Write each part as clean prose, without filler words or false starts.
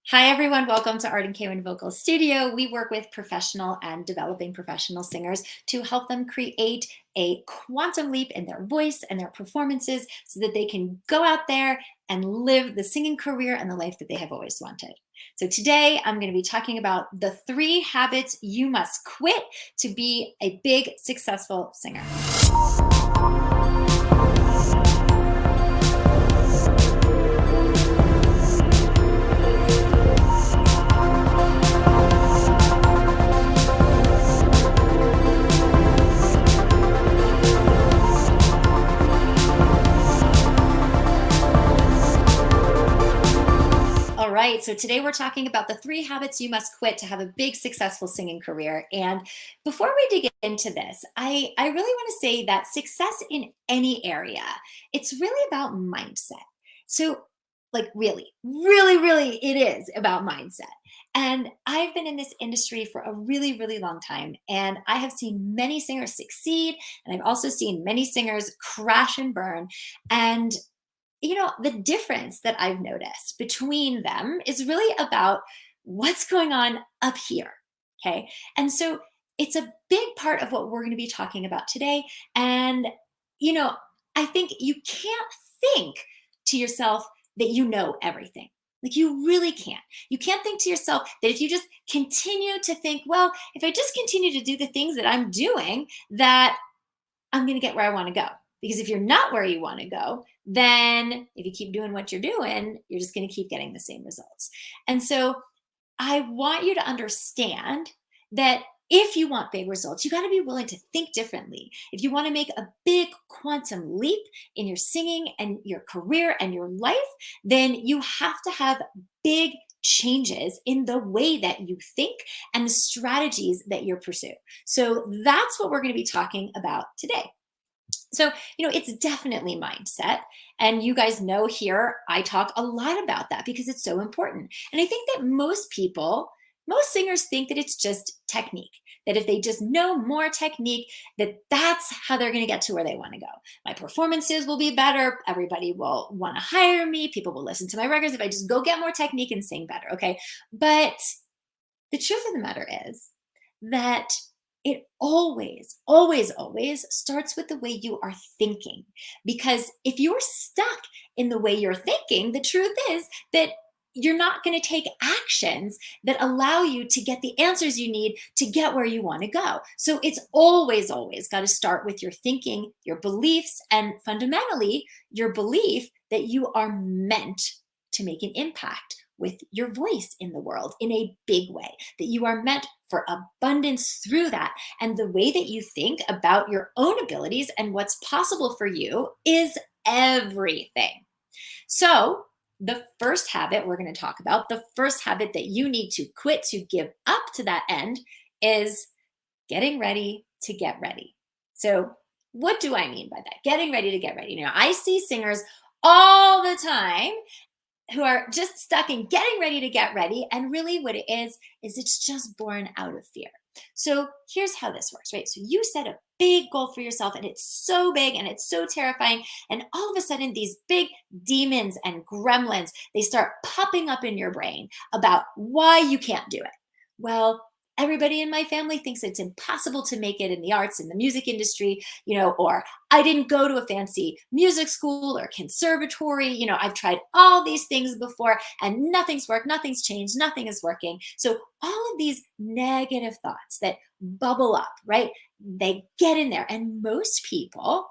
Hi, everyone. Welcome to Arden Kaywin Vocal Studio. We work with professional and developing professional singers to help them create a quantum leap in their voice and their performances so that they can go out there and live the singing career and the life that they have always wanted. So, today I'm going to be talking about the 3 habits you must quit to be a big, successful singer. All right, so today we're talking about the 3 habits you must quit to have a big, successful singing career. And before we dig into this, I really want to say that success in any area, it's really about mindset. So, like, really, it is about mindset. And I've been in this industry for a really, really long time. And I have seen many singers succeed. And I've also seen many singers crash and burn. And the difference that I've noticed between them is really about what's going on up here. Okay. And so it's a big part of what we're going to be talking about today. And, you know, I think you can't think to yourself that you know everything. Like, you really can't. You can't think to yourself that if you just continue to think, well, if I just continue to do the things that I'm doing, that I'm going to get where I want to go. Because if you're not where you want to go, then if you keep doing what you're doing, you're just going to keep getting the same results. And so I want you to understand that if you want big results, you got to be willing to think differently. If you want to make a big quantum leap in your singing and your career and your life, then you have to have big changes in the way that you think and the strategies that you pursue. So that's what we're going to be talking about today. So, it's definitely mindset. And you guys know here, I talk a lot about that because it's so important. And I think that most singers think that it's just technique, that if they just know more technique, that's how they're going to get to where they want to go. My performances will be better. Everybody will want to hire me. People will listen to my records if I just go get more technique and sing better. Okay. But the truth of the matter is that it always starts with the way you are thinking. Because if you're stuck in the way you're thinking, the truth is that you're not going to take actions that allow you to get the answers you need to get where you want to go. So it's always got to start with your thinking, your beliefs, and fundamentally, your belief that you are meant to make an impact with your voice in the world in a big way, that you are meant for abundance through that. And the way that you think about your own abilities and what's possible for you is everything. So, the first habit we're going to talk about, the first habit that you need to quit to give up to that end is getting ready to get ready. So, what do I mean by that? Getting ready to get ready. I see singers all the time who are just stuck in getting ready to get ready. And really, what it is it's just born out of fear. So here's how this works, right? So you set a big goal for yourself, and it's so big and it's so terrifying. And all of a sudden, these big demons and gremlins, they start popping up in your brain about why you can't do it. Well, everybody in my family thinks it's impossible to make it in the arts, in the music industry, or I didn't go to a fancy music school or conservatory. I've tried all these things before and nothing's worked, nothing's changed, nothing is working. So all of these negative thoughts that bubble up, right? They get in there. And most people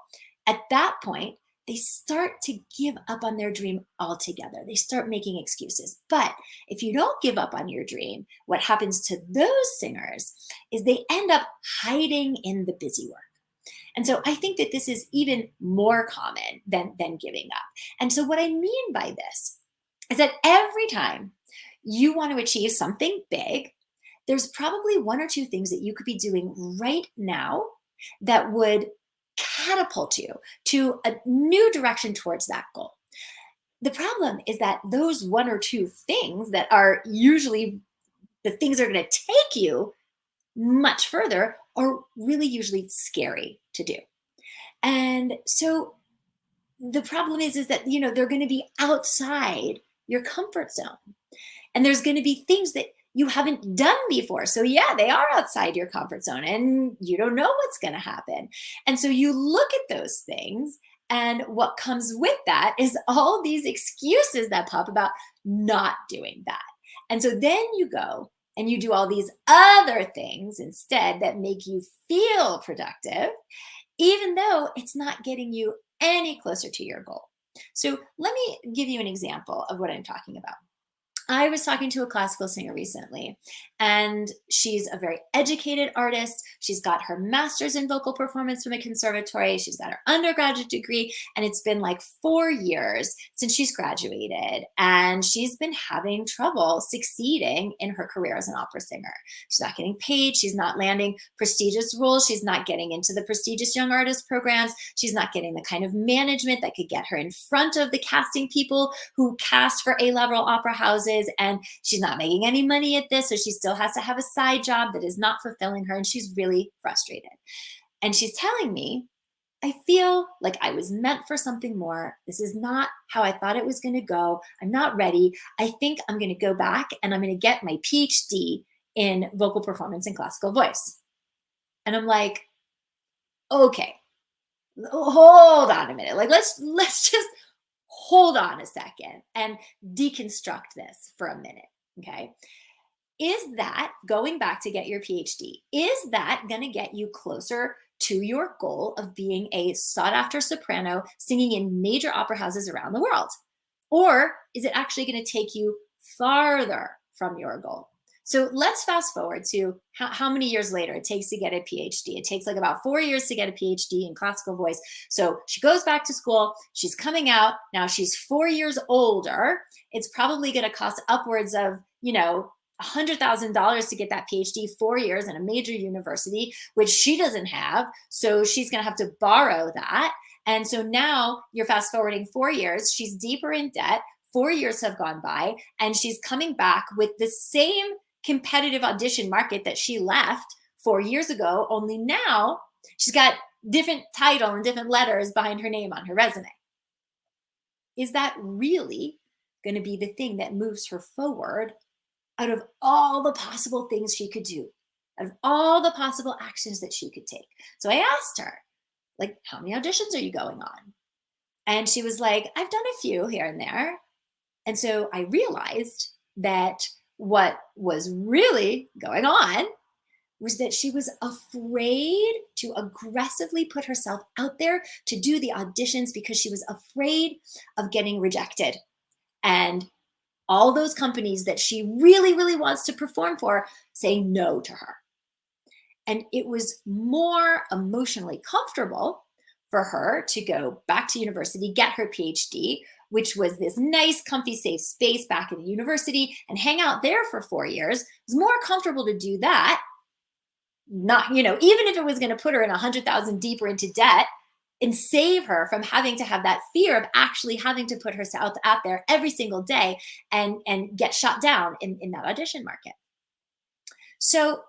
at that point, they start to give up on their dream altogether. They start making excuses. But if you don't give up on your dream, what happens to those singers is they end up hiding in the busy work. And so I think that this is even more common than giving up. And so what I mean by this is that every time you want to achieve something big, there's probably 1 or 2 things that you could be doing right now that would catapult you to a new direction towards that goal. The problem is that those 1 or 2 things that are usually the things that are going to take you much further are really usually scary to do. And so the problem is that they're going to be outside your comfort zone. And there's going to be things that you haven't done before. So, yeah, they are outside your comfort zone and you don't know what's going to happen. And so you look at those things, and what comes with that is all these excuses that pop about not doing that. And so then you go and you do all these other things instead that make you feel productive, even though it's not getting you any closer to your goal. So let me give you an example of what I'm talking about. I was talking to a classical singer recently, and she's a very educated artist. She's got her master's in vocal performance from a conservatory. She's got her undergraduate degree, and it's been like 4 years since she's graduated. And she's been having trouble succeeding in her career as an opera singer. She's not getting paid. She's not landing prestigious roles. She's not getting into the prestigious young artist programs. She's not getting the kind of management that could get her in front of the casting people who cast for A-level opera houses, and she's not making any money at this, so she still has to have a side job that is not fulfilling her, and she's really frustrated. And she's telling me, I feel like I was meant for something more. This is not how I thought it was going to go. I'm not ready. I think I'm going to go back and I'm going to get my PhD in vocal performance and classical voice. And I'm like, okay, hold on a minute. Like, let's just hold on a second and deconstruct this for a minute. Okay. Is that going back to get your PhD? Is that going to get you closer to your goal of being a sought after soprano singing in major opera houses around the world? Or is it actually going to take you farther from your goal? So let's fast forward to how many years later it takes to get a PhD. It takes like about 4 years to get a PhD in classical voice. So she goes back to school. She's coming out. Now she's 4 years older. It's probably going to cost upwards of, $100,000 to get that PhD, 4 years in a major university, which she doesn't have. So she's going to have to borrow that. And so now you're fast forwarding 4 years. She's deeper in debt. 4 years have gone by, and she's coming back with the same competitive audition market that she left 4 years ago, only now she's got different title and different letters behind her name on her resume. Is that really going to be the thing that moves her forward out of all the possible things she could do, out of all the possible actions that she could take? So I asked her, like, how many auditions are you going on? And she was like, I've done a few here and there. And so I realized that what was really going on was that she was afraid to aggressively put herself out there to do the auditions because she was afraid of getting rejected. And all those companies that she really, really wants to perform for saying no to her. And it was more emotionally comfortable for her to go back to university, get her PhD, which was this nice, comfy, safe space back in the university, and hang out there for 4 years. It was more comfortable to do that. Not, even if it was going to put her in 100,000 deeper into debt and save her from having to have that fear of actually having to put herself out there every single day and get shot down in that audition market. So,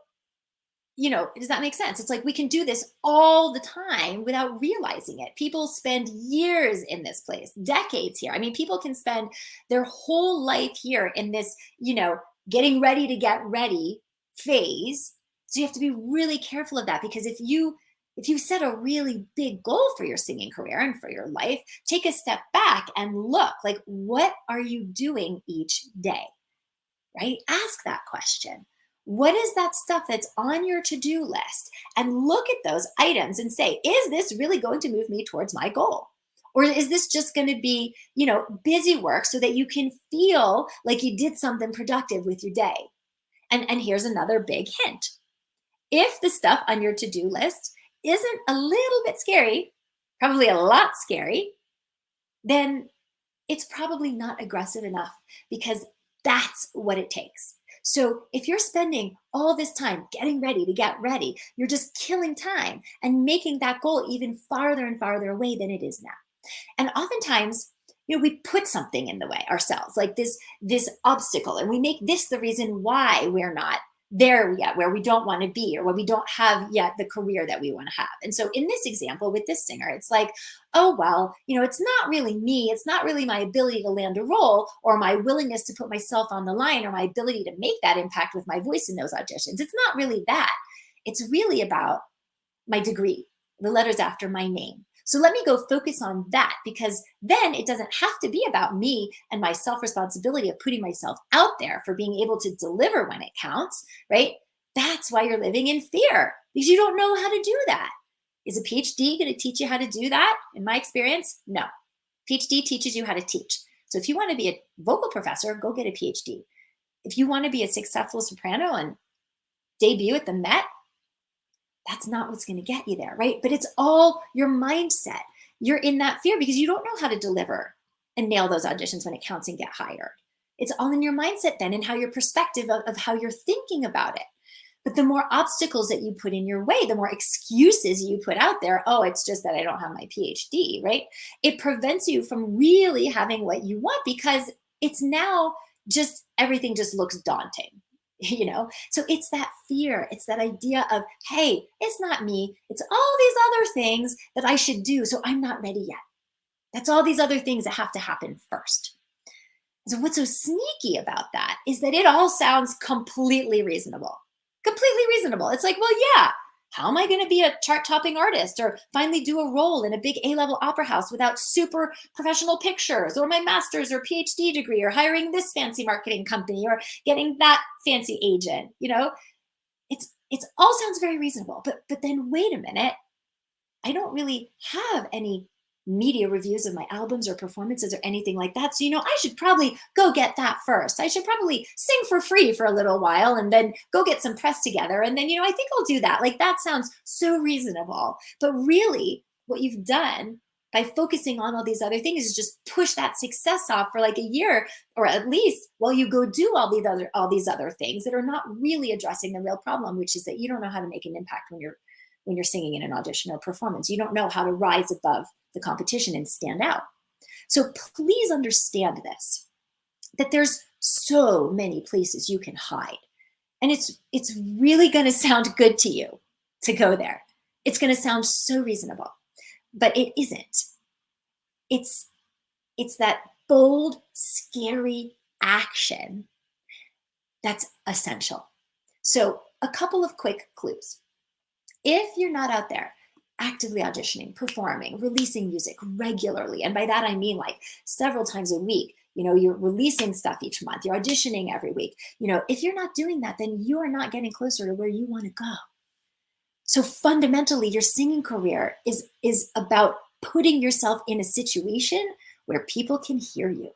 does that make sense? It's like we can do this all the time without realizing it. People spend years in this place, decades here. I mean, people can spend their whole life here in this, getting ready to get ready phase. So you have to be really careful of that, because if you set a really big goal for your singing career and for your life, take a step back and look, like, what are you doing each day, right? Ask that question. What is that stuff that's on your to-do list? And look at those items and say, is this really going to move me towards my goal? Or is this just going to be, busy work so that you can feel like you did something productive with your day? And here's another big hint. If the stuff on your to-do list isn't a little bit scary, probably a lot scary, then it's probably not aggressive enough, because that's what it takes. So if you're spending all this time getting ready to get ready, you're just killing time and making that goal even farther and farther away than it is now. And oftentimes, we put something in the way ourselves, like this obstacle, and we make this the reason why we're not there yet where we don't want to be, or where we don't have yet the career that we want to have. And so in this example with this singer, it's like, oh, well, it's not really me. It's not really my ability to land a role, or my willingness to put myself on the line, or my ability to make that impact with my voice in those auditions. It's not really that. It's really about my degree, the letters after my name. So let me go focus on that, because then it doesn't have to be about me and my self responsibility of putting myself out there for being able to deliver when it counts, right? That's why you're living in fear, because you don't know how to do that. Is a PhD going to teach you how to do that? In my experience, no. PhD teaches you how to teach. So if you want to be a vocal professor, go get a PhD. If you want to be a successful soprano and debut at the Met, that's not what's going to get you there, right? But it's all your mindset. You're in that fear because you don't know how to deliver and nail those auditions when it counts and get hired. It's all in your mindset then, and how your perspective of how you're thinking about it. But the more obstacles that you put in your way, the more excuses you put out there. Oh, it's just that I don't have my PhD, right? It prevents you from really having what you want, because it's now just everything just looks daunting. So it's that fear, it's that idea of, hey, it's not me, it's all these other things that I should do, so I'm not ready yet. That's all these other things that have to happen first. So what's so sneaky about that is that it all sounds completely reasonable. It's like, well, yeah, how am I going to be a chart-topping artist, or finally do a role in a big A-level opera house without super professional pictures, or my master's or PhD degree, or hiring this fancy marketing company, or getting that fancy agent? It's all sounds very reasonable, but then wait a minute, I don't really have any media reviews of my albums or performances or anything like that. So, I should probably go get that first. I should probably sing for free for a little while and then go get some press together. And then, I think I'll do that. Like, that sounds so reasonable. But really, what you've done by focusing on all these other things is just push that success off for like a year, or at least while you go do all these other things that are not really addressing the real problem, which is that you don't know how to make an impact when you're singing in an audition or performance. You don't know how to rise above the competition and stand out. So please understand this, that there's so many places you can hide. And it's really going to sound good to you to go there. It's going to sound so reasonable, but it isn't. It's that bold, scary action that's essential. So a couple of quick clues. If you're not out there actively auditioning, performing, releasing music regularly, and by that I mean like several times a week, you're releasing stuff each month, you're auditioning every week, if you're not doing that, then you are not getting closer to where you want to go. So fundamentally, your singing career is about putting yourself in a situation where people can hear you.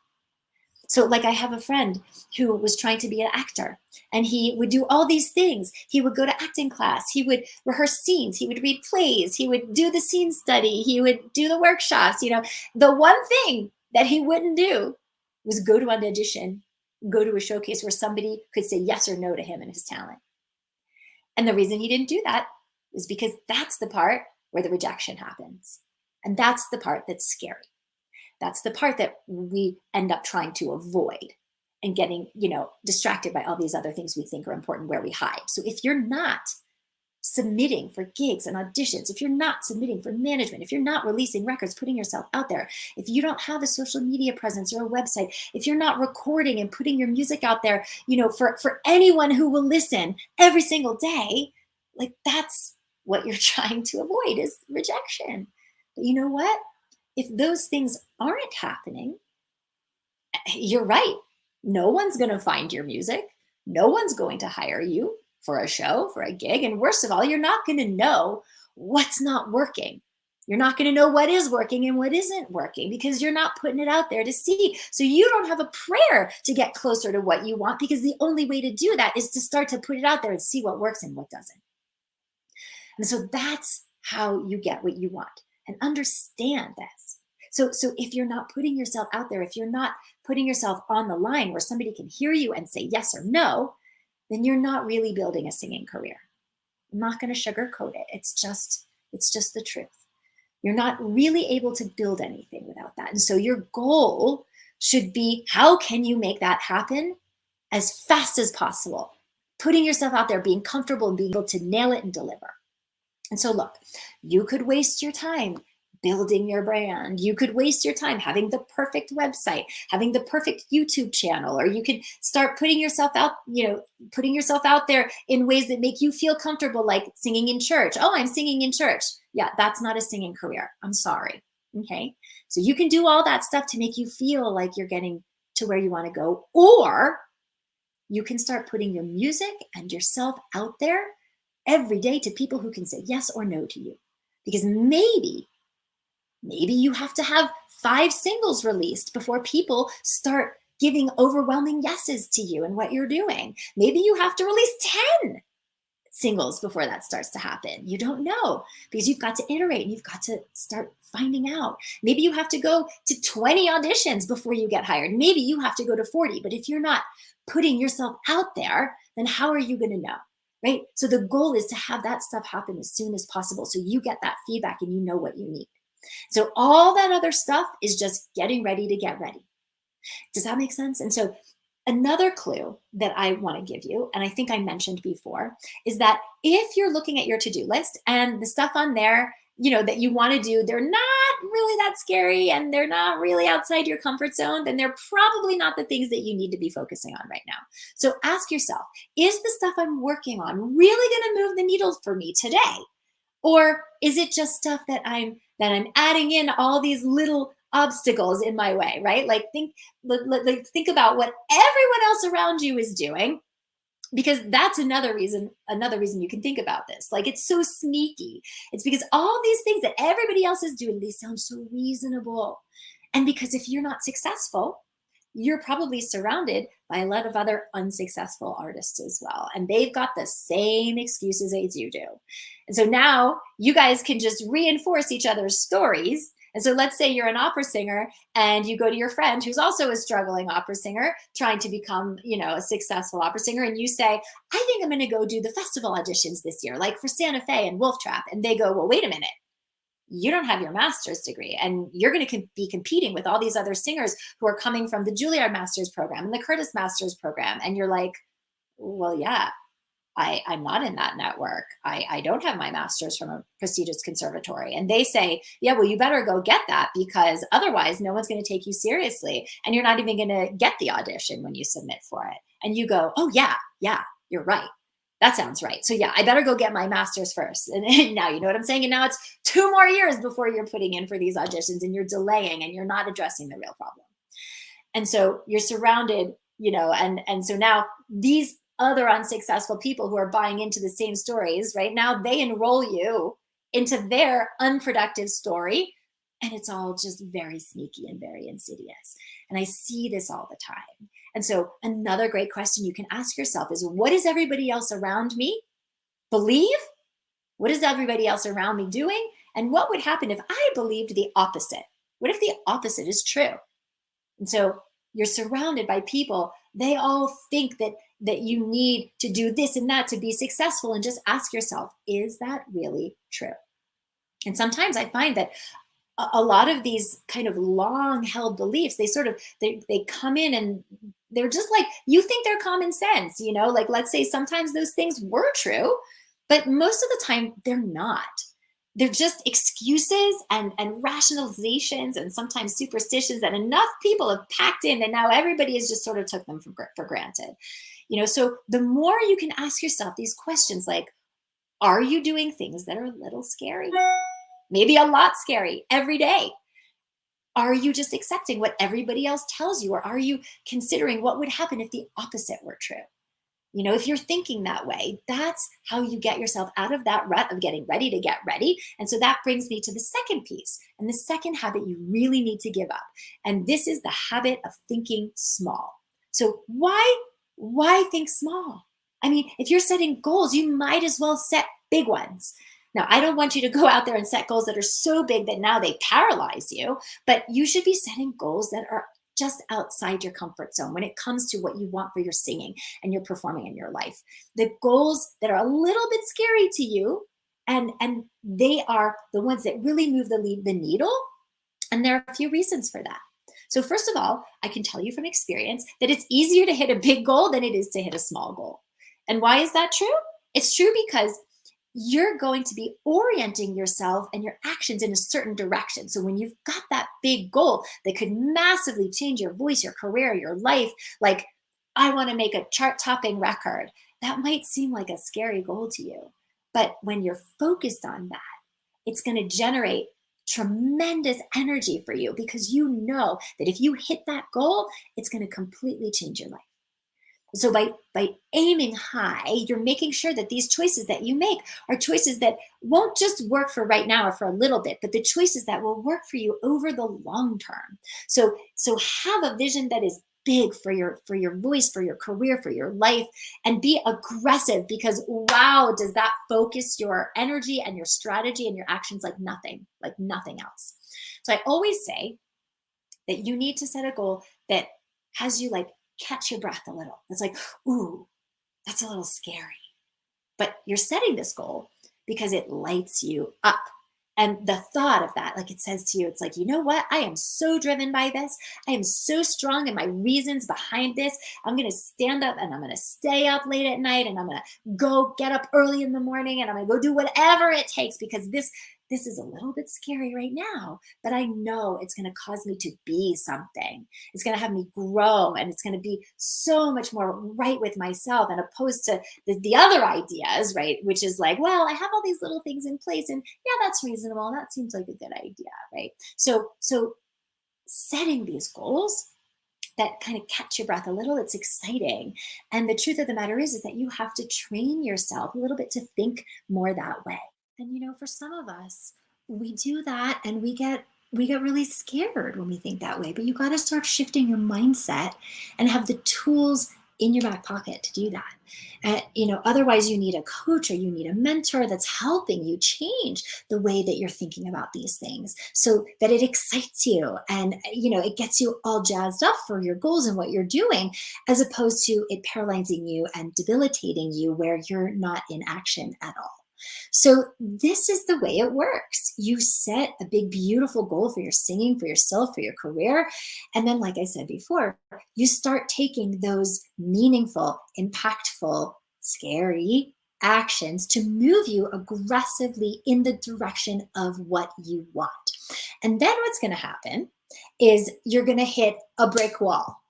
So like, I have a friend who was trying to be an actor, and he would do all these things. He would go to acting class, he would rehearse scenes, he would read plays, he would do the scene study, he would do the workshops. The one thing that he wouldn't do was go to an audition, go to a showcase where somebody could say yes or no to him and his talent. And the reason he didn't do that is because that's the part where the rejection happens. And that's the part that's scary. That's the part that we end up trying to avoid and getting, distracted by all these other things we think are important, where we hide. So if you're not submitting for gigs and auditions, if you're not submitting for management, if you're not releasing records, putting yourself out there, if you don't have a social media presence or a website, if you're not recording and putting your music out there, for anyone who will listen every single day, like, that's what you're trying to avoid, is rejection. But you know what? If those things aren't happening, you're right. No one's going to find your music. No one's going to hire you for a show, for a gig. And worst of all, you're not going to know what's not working. You're not going to know what is working and what isn't working, because you're not putting it out there to see. So you don't have a prayer to get closer to what you want, because the only way to do that is to start to put it out there and see what works and what doesn't. And so that's how you get what you want. And understand this. So if you're not putting yourself out there, if you're not putting yourself on the line where somebody can hear you and say yes or no, then you're not really building a singing career. I'm not going to sugarcoat it. It's just the truth. You're not really able to build anything without that. And so your goal should be, how can you make that happen as fast as possible? putting yourself out there, being comfortable and being able to nail it and deliver. And so look, you could waste your time building your brand. You could waste your time having the perfect website, having the perfect YouTube channel, or you could start putting yourself out, putting yourself out there in ways that make you feel comfortable, like singing in church. Oh, I'm singing in church. Yeah, that's not a singing career. I'm sorry. Okay. So you can do all that stuff to make you feel like you're getting to where you want to go, or you can start putting your music and yourself out there every day to people who can say yes or no to you. Because maybe you have to have 5 singles released before people start giving overwhelming yeses to you and what you're doing. Maybe you have to release 10 singles before that starts to happen. You don't know, because you've got to iterate and you've got to start finding out. Maybe you have to go to 20 auditions before you get hired. Maybe you have to go to 40, but if you're not putting yourself out there, then how are you going to know? Right? So the goal is to have that stuff happen as soon as possible, so you get that feedback and you know what you need. So all that other stuff is just getting ready to get ready. Does that make sense? And so another clue that I want to give you, and I think I mentioned before, is that if you're looking at your to-do list and the stuff on there, that you want to do, they're not really that scary and they're not really outside your comfort zone, then they're probably not the things that you need to be focusing on right now. So ask yourself, is the stuff I'm working on really going to move the needle for me today? Or is it just stuff that I'm adding in all these little obstacles in my way, right? Like think about what everyone else around you is doing, because that's another reason you can think about this. Like, it's so sneaky. It's because all these things that everybody else is doing, they sound so reasonable. And because if you're not successful, you're probably surrounded by a lot of other unsuccessful artists as well. And they've got the same excuses as you do. And so now you guys can just reinforce each other's stories. And so let's say you're an opera singer and you go to your friend who's also a struggling opera singer trying to become, a successful opera singer. And you say, I think I'm going to go do the festival auditions this year, like for Santa Fe and Wolf Trap. And they go, well, wait a minute. You don't have your master's degree, and you're going to be competing with all these other singers who are coming from the Juilliard master's program and the Curtis master's program. And you're like, well, yeah, I'm not in that network. I don't have my master's from a prestigious conservatory. And they say, yeah, well, you better go get that, because otherwise no one's going to take you seriously. And you're not even going to get the audition when you submit for it. And you go, oh yeah, you're right. That sounds right. So yeah, I better go get my master's first. And now you know what I'm saying? And now it's 2 more years before you're putting in for these auditions, and you're delaying and you're not addressing the real problem. And so you're surrounded, and so now these other unsuccessful people who are buying into the same stories, right now, they enroll you into their unproductive story. And it's all just very sneaky and very insidious. And I see this all the time. And so another great question you can ask yourself is, what does everybody else around me believe? What is everybody else around me doing? And what would happen if I believed the opposite? What if the opposite is true? And so you're surrounded by people, they all think that you need to do this and that to be successful. And just ask yourself, is that really true? And sometimes I find that a lot of these kind of long held beliefs, they come in and they're just like, you think they're common sense, like, let's say sometimes those things were true, but most of the time they're not. They're just excuses and rationalizations and sometimes superstitions that enough people have packed in, and now everybody has just sort of took them for granted. So the more you can ask yourself these questions, like, are you doing things that are a little scary? Maybe a lot scary every day. Are you just accepting what everybody else tells you? Or are you considering what would happen if the opposite were true? If you're thinking that way, that's how you get yourself out of that rut of getting ready to get ready. And so that brings me to the second piece, and the second habit you really need to give up. And this is the habit of thinking small. So why think small? I mean, if you're setting goals, you might as well set big ones. Now, I don't want you to go out there and set goals that are so big that now they paralyze you, but you should be setting goals that are just outside your comfort zone when it comes to what you want for your singing and your performing in your life. The goals that are a little bit scary to you, and they are the ones that really move the needle. And there are a few reasons for that. So first of all, I can tell you from experience that it's easier to hit a big goal than it is to hit a small goal. And why is that true? It's true because you're going to be orienting yourself and your actions in a certain direction. So when you've got that big goal that could massively change your voice, your career, your life, like I want to make a chart topping record, that might seem like a scary goal to you. But when you're focused on that, it's going to generate tremendous energy for you because you know that if you hit that goal, it's going to completely change your life. So by aiming high, you're making sure that these choices that you make are choices that won't just work for right now or for a little bit, but the choices that will work for you over the long term. So have a vision that is big for your voice, for your career, for your life, and be aggressive because wow, does that focus your energy and your strategy and your actions like nothing else. So I always say that you need to set a goal that has you like catch your breath a little. It's like, ooh, that's a little scary. But you're setting this goal because it lights you up. And the thought of that, like it says to you, it's like, you know what? I am so driven by this. I am so strong in my reasons behind this. I'm going to stand up and I'm going to stay up late at night and I'm going to go get up early in the morning and I'm going to go do whatever it takes because this is a little bit scary right now, but I know it's going to cause me to be something. It's going to have me grow and it's going to be so much more right with myself and opposed to the other ideas, right? Which is like, well, I have all these little things in place and yeah, that's reasonable. And that seems like a good idea, right? So setting these goals that kind of catch your breath a little, it's exciting. And the truth of the matter is that you have to train yourself a little bit to think more that way. And for some of us, we do that and we get really scared when we think that way. But you got to start shifting your mindset and have the tools in your back pocket to do that. Otherwise you need a coach or you need a mentor that's helping you change the way that you're thinking about these things so that it excites you and it gets you all jazzed up for your goals and what you're doing, as opposed to it paralyzing you and debilitating you where you're not in action at all. So this is the way it works. You set a big, beautiful goal for your singing, for yourself, for your career. And then, like I said before, you start taking those meaningful, impactful, scary actions to move you aggressively in the direction of what you want. And then what's going to happen is you're going to hit a brick wall.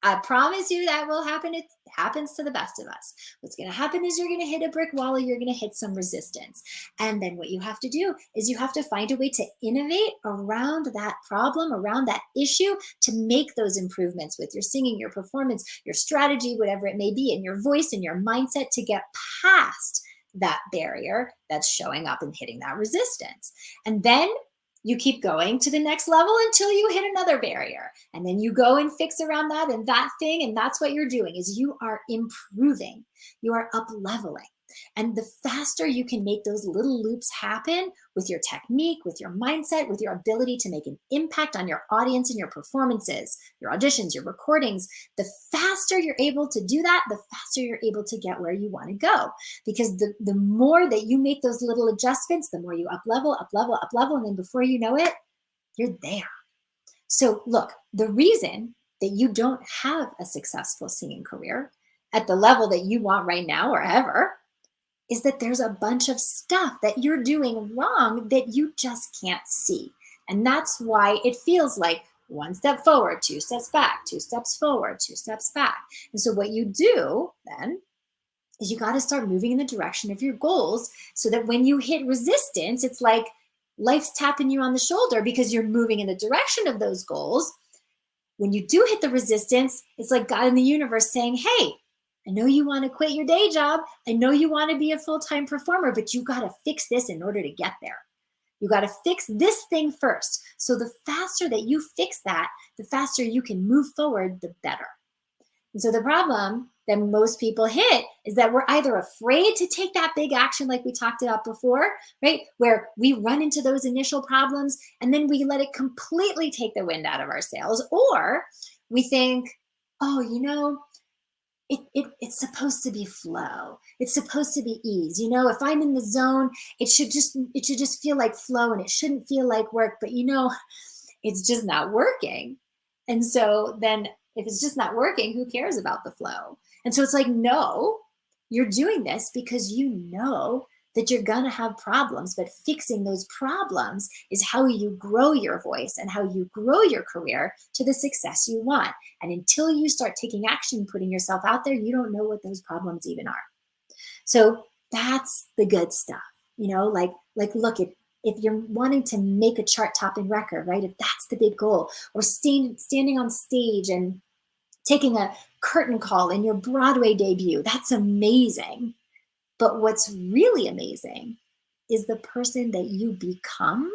I promise you that will happen. It happens to the best of us. What's going to happen is you're going to hit a brick wall or you're going to hit some resistance. And then what you have to do is you have to find a way to innovate around that problem, around that issue, to make those improvements with your singing, your performance, your strategy, whatever it may be, and your voice and your mindset to get past that barrier that's showing up and hitting that resistance. And then you keep going to the next level until you hit another barrier. And then you go and fix around that and that thing. And that's what you're doing is you are improving. You are up leveling. And the faster you can make those little loops happen with your technique, with your mindset, with your ability to make an impact on your audience and your performances, your auditions, your recordings, the faster you're able to do that, the faster you're able to get where you want to go. Because the more that you make those little adjustments, the more you up level, and then before you know it, you're there. So look, the reason that you don't have a successful singing career at the level that you want right now or ever is that there's a bunch of stuff that you're doing wrong that you just can't see. And that's why it feels like one step forward, two steps back, two steps forward, two steps back. And so what you do then is you got to start moving in the direction of your goals so that when you hit resistance, it's like life's tapping you on the shoulder because you're moving in the direction of those goals. When you do hit the resistance, it's like God in the universe saying, hey, I know you want to quit your day job. I know you want to be a full-time performer, but you got to fix this in order to get there. You got to fix this thing first. So the faster that you fix that, the faster you can move forward, the better. And so the problem that most people hit is that we're either afraid to take that big action like we talked about before, right? Where we run into those initial problems and then we let it completely take the wind out of our sails, or we think, oh, it's supposed to be flow. It's supposed to be ease. If I'm in the zone, it should just feel like flow and it shouldn't feel like work, but it's just not working. And so then if it's just not working, who cares about the flow? And so it's like, no, You're doing this because you know that you're going to have problems, but fixing those problems is how you grow your voice and how you grow your career to the success you want. And until you start taking action, putting yourself out there, you don't know what those problems even are. So that's the good stuff, like look at, if you're wanting to make a chart topping record, right? If that's the big goal, or standing on stage and taking a curtain call in your Broadway debut, that's amazing. But what's really amazing is the person that you become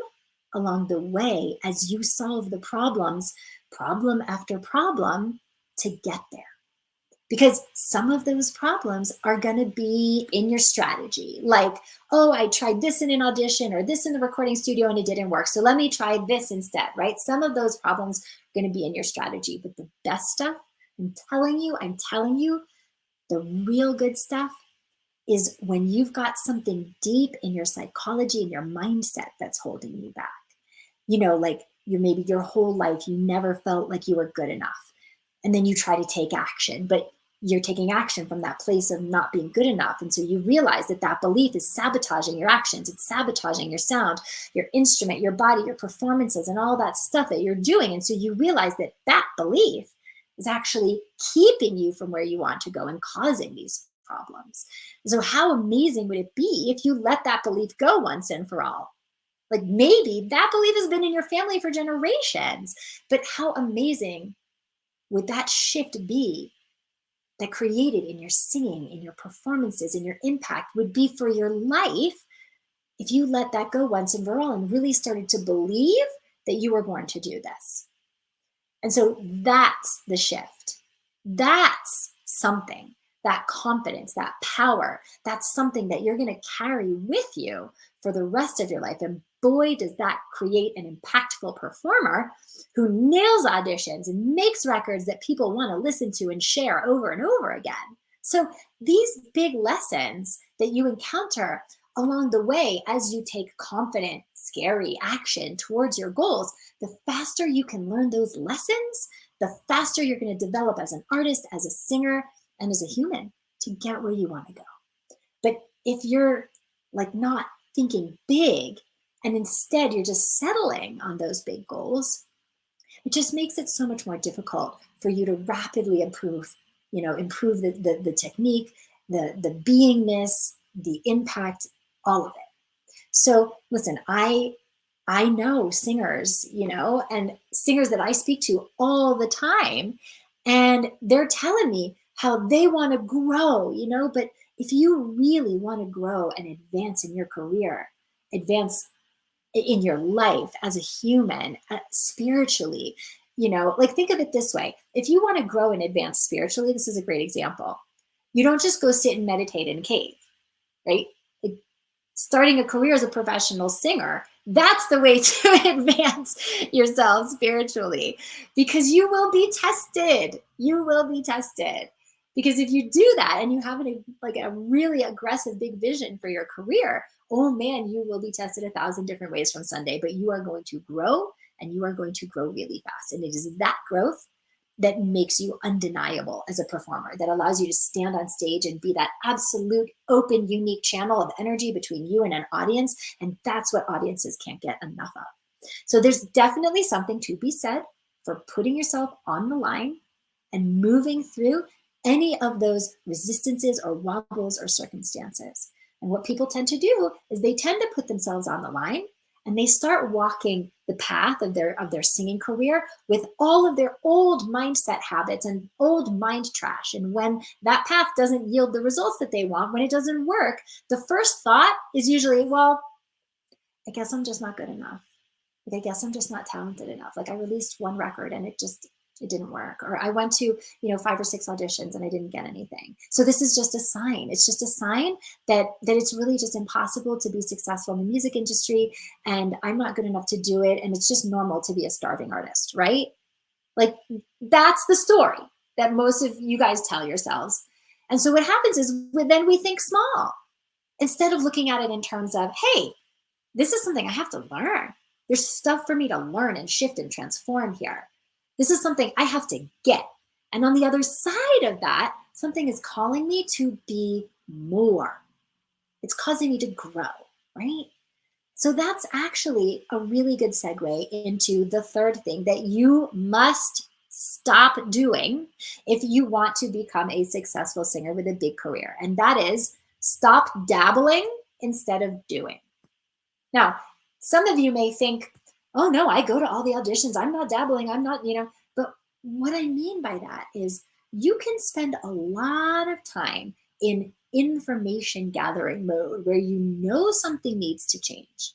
along the way as you solve the problems, problem after problem, to get there. Because some of those problems are going to be in your strategy. Like, oh, I tried this in an audition or this in the recording studio and it didn't work. So let me try this instead, right? Some of those problems are going to be in your strategy. But the best stuff, I'm telling you, the real good stuff is when you've got something deep in your psychology and your mindset that's holding you back. Like maybe your whole life, you never felt like you were good enough. And then you try to take action, but you're taking action from that place of not being good enough. And so you realize that that belief is sabotaging your actions. It's sabotaging your sound, your instrument, your body, your performances, and all that stuff that you're doing. And so you realize that that belief is actually keeping you from where you want to go and causing these problems. So how amazing would it be if you let that belief go once and for all? Like maybe that belief has been in your family for generations, but how amazing would that shift be that created in your singing, in your performances, in your impact would be for your life if you let that go once and for all and really started to believe that you were born to do this. And so that's the shift. That's something, that confidence, that power, that's something that you're going to carry with you for the rest of your life. And boy, does that create an impactful performer who nails auditions and makes records that people want to listen to and share over and over again. So these big lessons that you encounter along the way as you take confident, scary action towards your goals, the faster you can learn those lessons, the faster you're going to develop as an artist, as a singer, and as a human to get where you want to go. But if you're like not thinking big and instead you're just settling on those big goals, it just makes it so much more difficult for you to rapidly improve the technique, the beingness, the impact, all of it. So listen, I know singers, and singers that I speak to all the time, and they're telling me how they want to grow, but if you really want to grow and advance in your career, advance in your life as a human, spiritually, like think of it this way. If you want to grow and advance spiritually, this is a great example. You don't just go sit and meditate in a cave, right? Like starting a career as a professional singer, that's the way to advance yourself spiritually, because you will be tested. You will be tested. Because if you do that and you have a really aggressive big vision for your career, oh man, you will be tested 1,000 different ways from Sunday, but you are going to grow, and you are going to grow really fast. And it is that growth that makes you undeniable as a performer, that allows you to stand on stage and be that absolute open, unique channel of energy between you and an audience. And that's what audiences can't get enough of. So there's definitely something to be said for putting yourself on the line and moving through any of those resistances or wobbles or circumstances. And what people tend to do is they tend to put themselves on the line and they start walking the path of their singing career with all of their old mindset habits and old mind trash. And when that path doesn't yield the results that they want, when it doesn't work, the first thought is usually, well, I guess I'm just not good enough. Like, I guess I'm just not talented enough. Like I released one record and it didn't work. Or I went to, 5 or 6 auditions and I didn't get anything. So this is just a sign. It's just a sign that it's really just impossible to be successful in the music industry, and I'm not good enough to do it. And it's just normal to be a starving artist, right? Like that's the story that most of you guys tell yourselves. And so what happens is then we think small instead of looking at it in terms of, hey, this is something I have to learn. There's stuff for me to learn and shift and transform here. This is something I have to get. And on the other side of that, something is calling me to be more. It's causing me to grow, right? So that's actually a really good segue into the third thing that you must stop doing if you want to become a successful singer with a big career. And that is stop dabbling instead of doing. Now, some of you may think, oh no, I go to all the auditions. I'm not dabbling. I'm not, but what I mean by that is you can spend a lot of time in information gathering mode where you know something needs to change.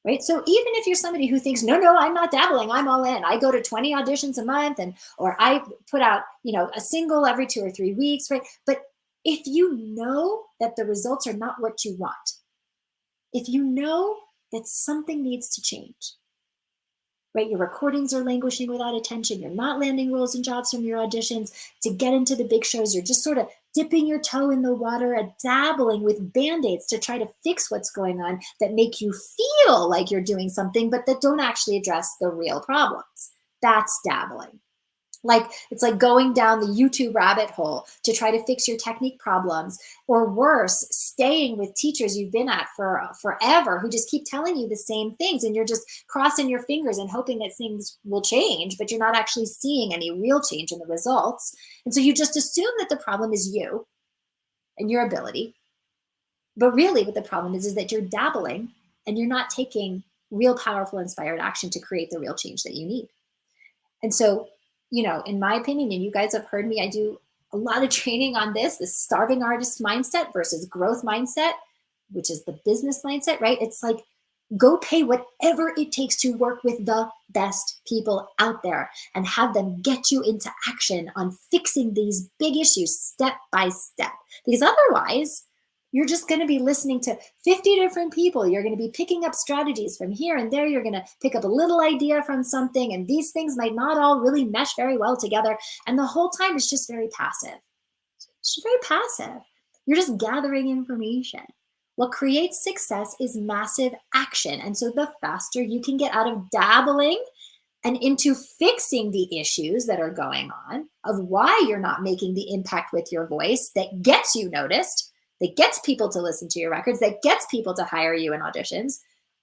Right. So even if you're somebody who thinks, no, I'm not dabbling, I'm all in. I go to 20 auditions a month or I put out, a single every 2 or 3 weeks, right? But if you know that the results are not what you want, if you know that something needs to change, right? Your recordings are languishing without attention. You're not landing roles and jobs from your auditions to get into the big shows. You're just sort of dipping your toe in the water and dabbling with band-aids to try to fix what's going on that make you feel like you're doing something, but that don't actually address the real problems. That's dabbling. It's like going down the YouTube rabbit hole to try to fix your technique problems, or worse, staying with teachers you've been at for forever who just keep telling you the same things, and you're just crossing your fingers and hoping that things will change, but you're not actually seeing any real change in the results. And so you just assume that the problem is you and your ability. But really what the problem is that you're dabbling and you're not taking real powerful inspired action to create the real change that you need. And so, in my opinion, and you guys have heard me, I do a lot of training on this starving artist mindset versus growth mindset, which is the business mindset, right? It's like, go pay whatever it takes to work with the best people out there and have them get you into action on fixing these big issues step by step. Because otherwise, you're just going to be listening to 50 different people. You're going to be picking up strategies from here and there. You're going to pick up a little idea from something, and these things might not all really mesh very well together. And the whole time it's just very passive. It's just very passive. You're just gathering information. What creates success is massive action. And so the faster you can get out of dabbling and into fixing the issues that are going on of why you're not making the impact with your voice that gets you noticed, that gets people to listen to your records, that gets people to hire you in auditions,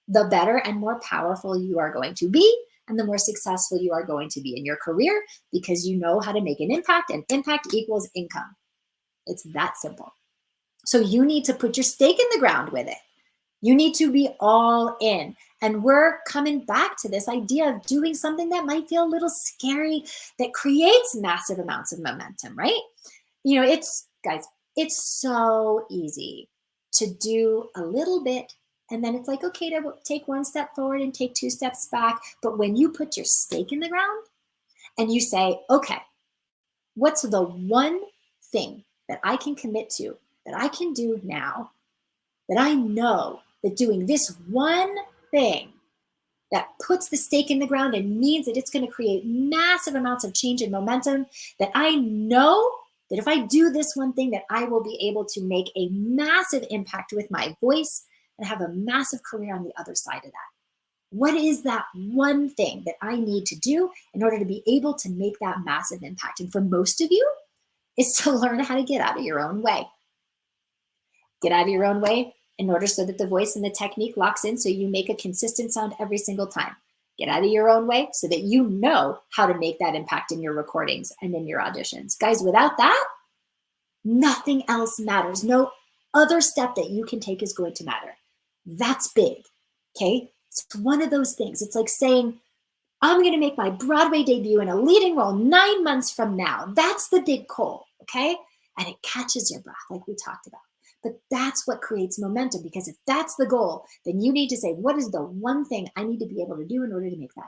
the better and more powerful you are going to be, and the more successful you are going to be in your career, because you know how to make an impact, and impact equals income. It's that simple. So you need to put your stake in the ground with it. You need to be all in. And we're coming back to this idea of doing something that might feel a little scary, that creates massive amounts of momentum, right? It's so easy to do a little bit, and then it's like, okay, to take 1 step forward and take 2 steps back. But when you put your stake in the ground and you say, okay, what's the one thing that I can commit to, that I can do now, that I know that doing this one thing that puts the stake in the ground and means that it's going to create massive amounts of change and momentum, that I know that if I do this one thing, that I will be able to make a massive impact with my voice and have a massive career on the other side of that. What is that one thing that I need to do in order to be able to make that massive impact? And for most of you, is to learn how to get out of your own way. Get out of your own way in order so that the voice and the technique locks in, so you make a consistent sound every single time. Get out of your own way so that you know how to make that impact in your recordings and in your auditions. Guys, without that, nothing else matters. No other step that you can take is going to matter. That's big, okay? It's one of those things. It's like saying, I'm going to make my Broadway debut in a leading role 9 months from now. That's the big goal, okay? And it catches your breath like we talked about. But that's what creates momentum, because if that's the goal, then you need to say, what is the one thing I need to be able to do in order to make that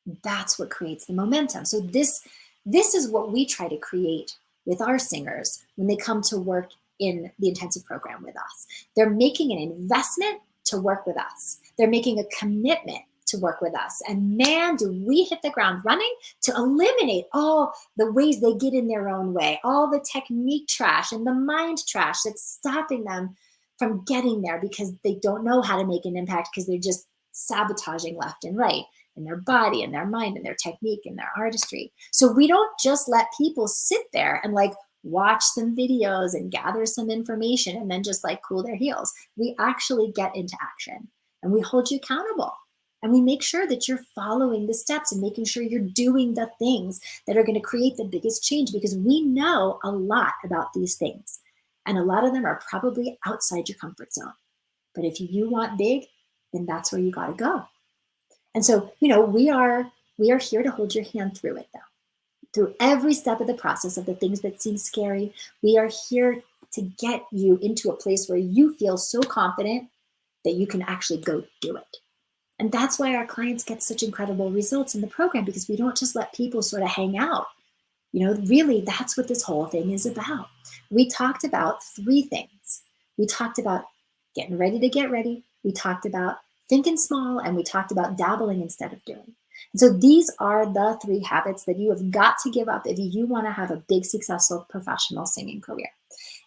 happen? That's what creates the momentum. So this is what we try to create with our singers when they come to work in the intensive program with us. They're making an investment to work with us. They're making a commitment to work with us. And man, do we hit the ground running to eliminate all the ways they get in their own way, all the technique trash and the mind trash that's stopping them from getting there, because they don't know how to make an impact, because they're just sabotaging left and right in their body and their mind and their technique and their artistry. So we don't just let people sit there and like watch some videos and gather some information and then just like cool their heels. We actually get into action and we hold you accountable. And we make sure that you're following the steps and making sure you're doing the things that are going to create the biggest change, because we know a lot about these things. And a lot of them are probably outside your comfort zone. But if you want big, then that's where you got to go. And so, we are here to hold your hand through it, though. Through every step of the process of the things that seem scary, we are here to get you into a place where you feel so confident that you can actually go do it. And that's why our clients get such incredible results in the program, because we don't just let people sort of hang out. Really, that's what this whole thing is about. We talked about 3 things. We talked about getting ready to get ready. We talked about thinking small, and we talked about dabbling instead of doing. And so these are the 3 habits that you have got to give up if you want to have a big, successful professional singing career.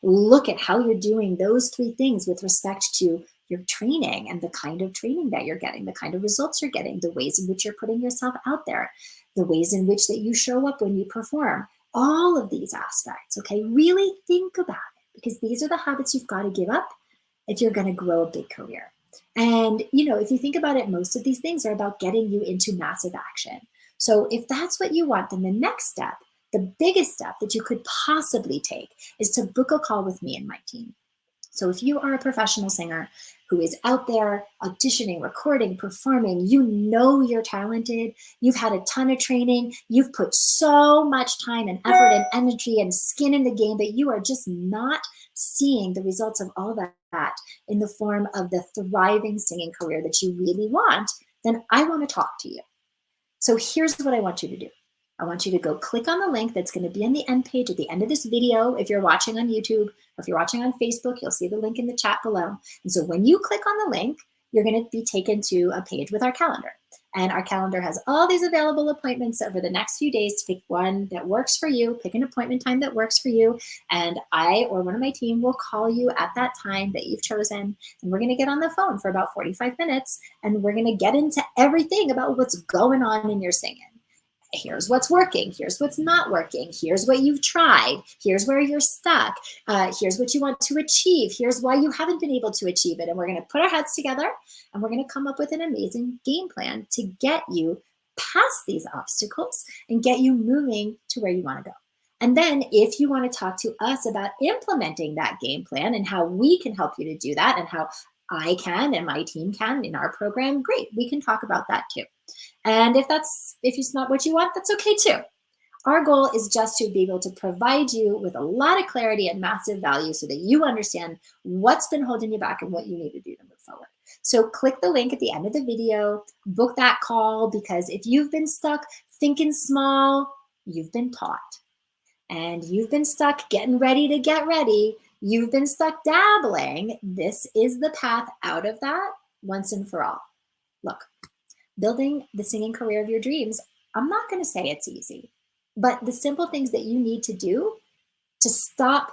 Look at how you're doing those 3 things with respect to your training and the kind of training that you're getting, the kind of results you're getting, the ways in which you're putting yourself out there, the ways in which that you show up when you perform, all of these aspects, okay? Really think about it, because these are the habits you've got to give up if you're going to grow a big career. And, if you think about it, most of these things are about getting you into massive action. So if that's what you want, then the next step, the biggest step that you could possibly take, is to book a call with me and my team. So if you are a professional singer who is out there auditioning, recording, performing, you're talented, you've had a ton of training, you've put so much time and effort and energy and skin in the game, but you are just not seeing the results of all that in the form of the thriving singing career that you really want, then I want to talk to you. So here's what I want you to do. I want you to go click on the link that's going to be on the end page at the end of this video. If you're watching on YouTube, or if you're watching on Facebook, you'll see the link in the chat below. And so when you click on the link, you're going to be taken to a page with our calendar. And our calendar has all these available appointments over the next few days to pick one that works for you, pick an appointment time that works for you. And I or one of my team will call you at that time that you've chosen. And we're going to get on the phone for about 45 minutes. And we're going to get into everything about what's going on in your singing. Here's what's working. Here's what's not working. Here's what you've tried. Here's where you're stuck. Here's what you want to achieve. Here's why you haven't been able to achieve it. And we're going to put our heads together and we're going to come up with an amazing game plan to get you past these obstacles and get you moving to where you want to go. And then if you want to talk to us about implementing that game plan and how we can help you to do that, and how I can and my team can in our program, great. We can talk about that too. And if it's not what you want, that's okay too. Our goal is just to be able to provide you with a lot of clarity and massive value so that you understand what's been holding you back and what you need to do to move forward. So click the link at the end of the video, book that call, because if you've been stuck thinking small, you've been taught. And you've been stuck getting ready to get ready, you've been stuck dabbling, this is the path out of that once and for all. Look, building the singing career of your dreams, I'm not going to say it's easy, but the simple things that you need to do to stop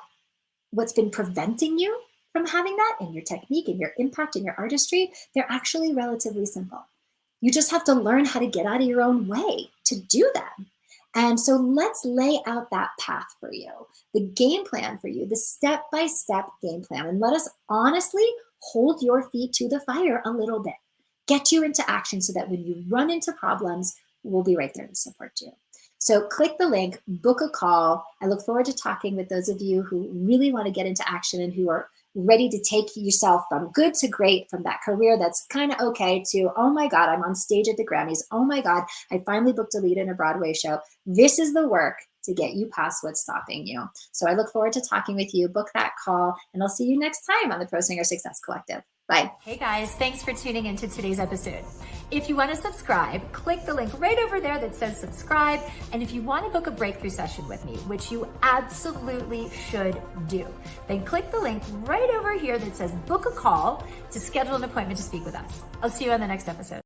what's been preventing you from having that in your technique and your impact and your artistry, they're actually relatively simple. You just have to learn how to get out of your own way to do them. And so let's lay out that path for you, the game plan for you, the step-by-step game plan, and let us honestly hold your feet to the fire a little bit. Get you into action so that when you run into problems, we'll be right there to support you. So click the link, book a call. I look forward to talking with those of you who really want to get into action and who are ready to take yourself from good to great, from that career that's kind of okay to, oh my God, I'm on stage at the Grammys. Oh my God, I finally booked a lead in a Broadway show. This is the work to get you past what's stopping you. So I look forward to talking with you. Book that call, and I'll see you next time on the Pro Singer Success Collective. Bye. Hey guys, thanks for tuning into today's episode. If you want to subscribe, click the link right over there that says subscribe. And if you want to book a breakthrough session with me, which you absolutely should do, then click the link right over here that says book a call to schedule an appointment to speak with us. I'll see you on the next episode.